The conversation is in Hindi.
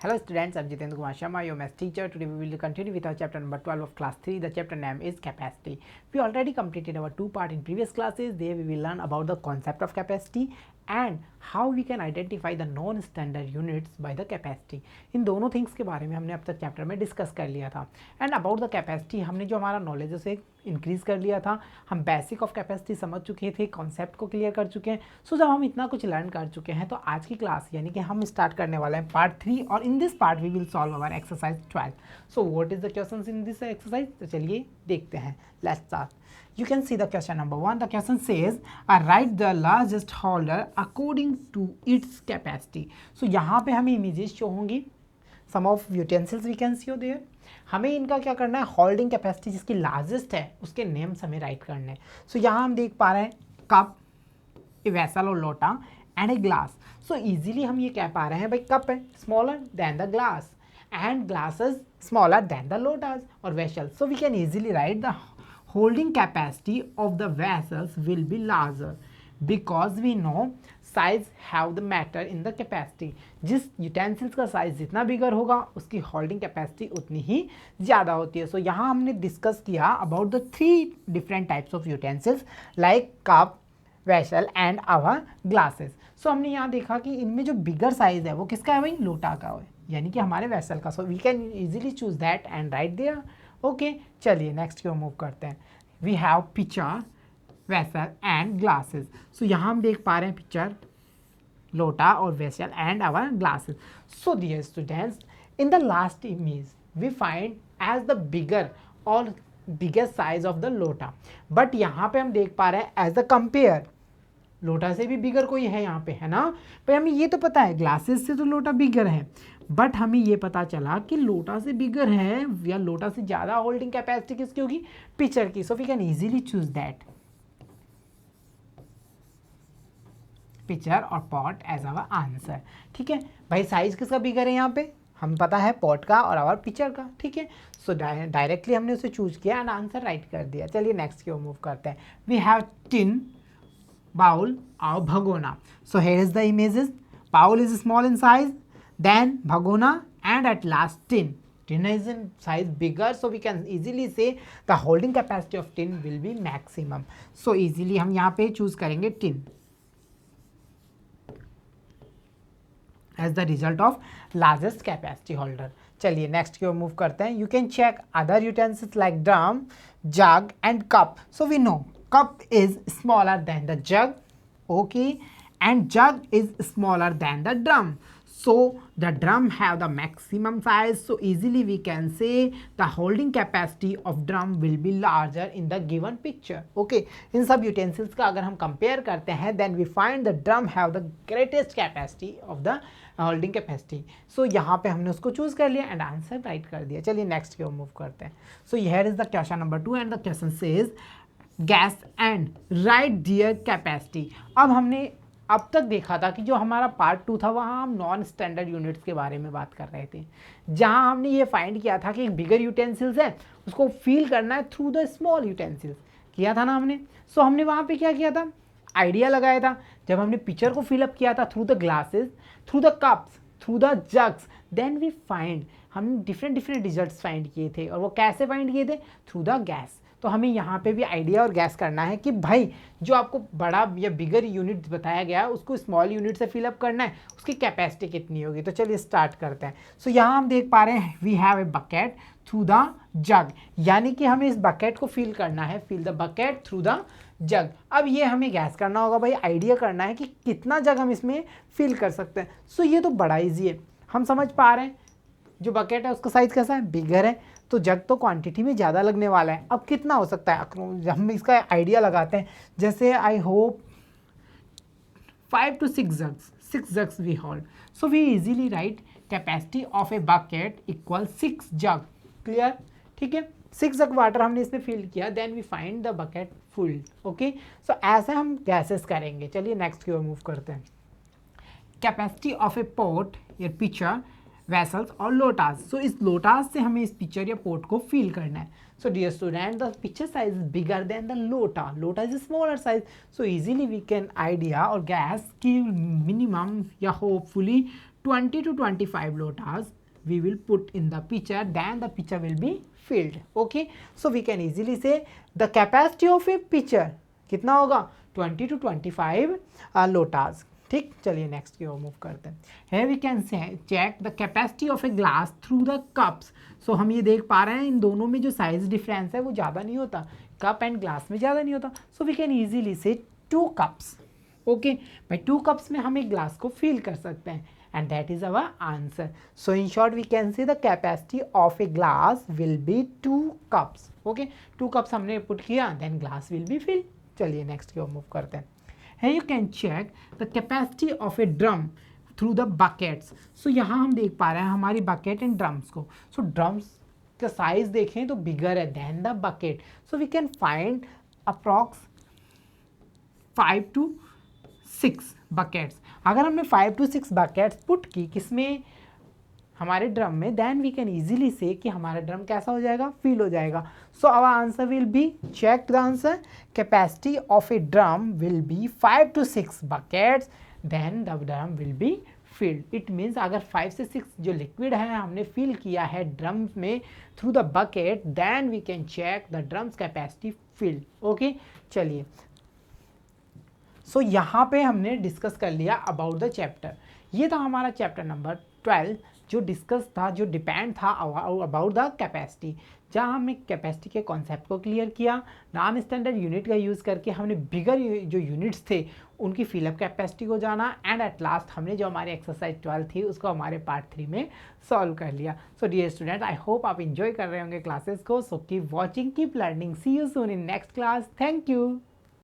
Hello students, I'm Jitendra Kumar Sharma, your math teacher. Today we will continue with our chapter number 12 of class 3. The chapter name is capacity. We already completed our two part in previous classes. There we will learn about the concept of capacity and how we can identify the non-standard units by the capacity. इन दोनों थिंग्स के बारे में हमने अब तक चैप्टर में डिस्कस कर लिया था. एंड अबाउट द कैपेसिटी हमने जो हमारा नॉलेज उसे इंक्रीज़ कर लिया था. हम बेसिक ऑफ कैपेसिटी समझ चुके थे, कॉन्सेप्ट को क्लियर कर चुके हैं. सो जब हम इतना कुछ लर्न कर चुके हैं तो आज की क्लास यानी कि हम स्टार्ट करने वाले हैं पार्ट 3 और in this part we will solve our exercise 12. So what is the questions in this exercise? तो चलिए देखते हैं. Let's start. You can see the question number 1. The question says write the largest holder according to its capacity. So यहाँ पे हमें images शो होंगी. Some of utensils we can see there. हमें इनका क्या करना है, होल्डिंग कैपेसिटी जिसकी लार्जेस्ट है उसके नेम्स हमें राइट करने हैं. सो यहाँ हम देख पा रहे हैं कप, ए वेसल और lota and a glass. So easily हम ये कह पा रहे हैं भाई कप है smaller than the glass and glasses smaller than the lotas और vessel. So we can easily write the holding capacity of the vessels will be larger because we know size have the matter in the capacity. जिस utensils का size जितना बिगर होगा उसकी holding capacity उतनी ही ज़्यादा होती है. So यहाँ हमने डिस्कस किया about the 3 different types of utensils like cup, vessel and our glasses. So हमने यहाँ देखा कि इनमें जो बिगर साइज है वो किसका है भाई, लोटा का है यानी कि हमारे वेसल का. So we can easily choose that and write there. Okay चलिए नेक्स्ट की ओर मूव करते हैं. We have picture, vessel and glasses. So यहाँ हम देख पा रहे हैं पिक्चर, लोटा और vessel and our glasses. So dear students, in the last image we find as the bigger और biggest size of the lota. But यहाँ पे हम देख पा रहे हैं एज द कंपेयर लोटा से भी बिगर कोई है यहाँ पे, है ना. पर हमें ये तो पता है ग्लासेस से तो लोटा बिगर है, बट हमें ये पता चला कि लोटा से बिगर है या लोटा से ज़्यादा होल्डिंग कैपेसिटी किसकी होगी, पिक्चर की. So we can easily choose that picture और पॉट एज आवर आंसर. ठीक है भाई, साइज किसका बिगर है यहाँ पे, हम पता है पॉट का और आवर पिक्चर का. ठीक है, सो डायरेक्टली हमने उसे चूज किया एंड आंसर राइट कर दिया. चलिए नेक्स्ट की ओर मूव करते हैं. We have tin, bowl or bhagona. So here is the images. Bowl is small in size, then bhagona and at last tin. Tin is in size bigger, so we can easily say the holding capacity of tin will be maximum. So easily हम यहाँ पे choose करेंगे tin as the result of largest capacity holder. चलिए नेक्स्ट की ओर मूव करते हैं. You can check other utensils like drum, jug and cup. So we know cup is smaller than the jug, okay, and jug is smaller than the drum. So the drum have the maximum size, so easily we can say the holding capacity of drum will be larger in the given picture. Okay, इन सब utensils का अगर हम compare करते हैं then we find the drum have the greatest capacity of the holding capacity. So यहाँ पे हमने उसको choose कर लिया and answer write कर दिया. चलिए next की ओर move करते हैं. So here is the question number 2 and the question says guess and write their capacity. अब हमने अब तक देखा था कि जो हमारा पार्ट 2 था वहाँ हम नॉन स्टैंडर्ड यूनिट्स के बारे में बात कर रहे थे, जहाँ हमने ये फाइंड किया था कि एक बिगर यूटेंसिल्स है उसको फील करना है थ्रू द स्मॉल यूटेंसिल्स, किया था ना हमने. सो हमने वहाँ पे क्या किया था, आइडिया लगाया था. जब हमने पिक्चर को फिलअप किया था through the glasses, through the cups, through the jugs, then we find, हमने डिफरेंट रिजल्ट्स फाइंड किए थे. और वो कैसे फाइंड किए थे, थ्रू द गैस. तो हमें यहाँ पे भी आइडिया और गैस करना है कि भाई जो आपको बड़ा या बिगर यूनिट बताया गया है उसको स्मॉल यूनिट से फिलअप करना है, उसकी कैपेसिटी कितनी होगी. तो चलिए स्टार्ट करते हैं. सो यहाँ हम देख पा रहे हैं we have a bucket through the jug, यानी कि हमें इस बकेट को फिल करना है, fill the bucket through the jug. अब ये हमें गैस करना होगा भाई, आइडिया करना है कि कितना जग हम इसमें फिल कर सकते हैं. सो ये तो बड़ा ईजी है, हम समझ पा रहे हैं जो बकेट है उसका साइज कैसा है, बिगर है, तो जग तो क्वांटिटी में ज़्यादा लगने वाला है. अब कितना हो सकता है, हम इसका आइडिया लगाते हैं. जैसे I hope 5 to 6 jugs, 6 jugs we hold. So we easily write capacity of a bucket equal 6 jug. Clear, ठीक है. 6 जग वाटर हमने इसमें फिल किया, then we find the bucket full. Okay, so ऐसे हम गैसेस करेंगे. चलिए नेक्स्ट की ओर मूव करते हैं. कैपेसिटी ऑफ ए पॉट या पिक्चर वेसल्स और लोटास। सो इस लोटास से हमें इस पिक्चर या पोट को फिल करना है। So dear student, the picture size is bigger than the lota. Lota is a smaller size. So easily we can idea or guess कि minimum या hopefully 20 to 25 lotas we will put in the picture. Then the picture will be filled. Okay. So we can easily say the capacity of a pitcher कितना होगा 20 to 25 lotas. ठीक, चलिए नेक्स्ट की ओर मूव करते हैं। है we can check the capacity of a glass through the cups. So हम ये देख पा रहे हैं इन दोनों में जो साइज डिफरेंस है वो ज़्यादा नहीं होता, कप एंड ग्लास में ज़्यादा नहीं होता। सो वी कैन ईजिली से 2 कप्स। ओके, भाई 2 कप्स में हम एक ग्लास को फिल कर सकते हैं and that is our answer. So in short we can say the capacity of a glass will be 2 cups. Okay, 2 cups हमने पुट किया then glass will be fill. चलिए नेक्स्ट की ओर मूव करते हैं। Here you can check the capacity of a drum through the buckets. So यहाँ हम देख पा रहे हैं हमारी bucket and drums को। So drums का साइज देखें तो bigger है than the bucket. So we can find approx 5 to 6 buckets. अगर हमने 5 to 6 buckets put की किसमें, हमारे ड्रम में, देन वी कैन इजीली से कि हमारा ड्रम कैसा हो जाएगा, फिल हो जाएगा। So our answer will be, check the answer, capacity of a drum will be 5 to 6 buckets, then the drum will be filled. It means अगर 5 से 6 जो लिक्विड है हमने फिल किया है ड्रम में through the bucket, then we can check the drums capacity filled. Okay, चलिए सो यहाँ पे हमने डिस्कस कर लिया अबाउट द चैप्टर। ये था हमारा चैप्टर नंबर 12 जो डिस्कस था, जो डिपेंड था अबाउट द कैपेसिटी, जहाँ हमने कैपेसिटी के कॉन्सेप्ट को क्लियर किया। नॉन स्टैंडर्ड यूनिट का यूज़ करके हमने बिगर जो यूनिट्स थे उनकी फिलअप कैपेसिटी को जाना एंड एट लास्ट हमने जो हमारी एक्सरसाइज 12 थी उसको हमारे पार्ट 3 में सॉल्व कर लिया। So dear student, I hope आप इंजॉय कर रहे होंगे क्लासेस को। So keep watching, keep learning, see you soon in next class. Thank you.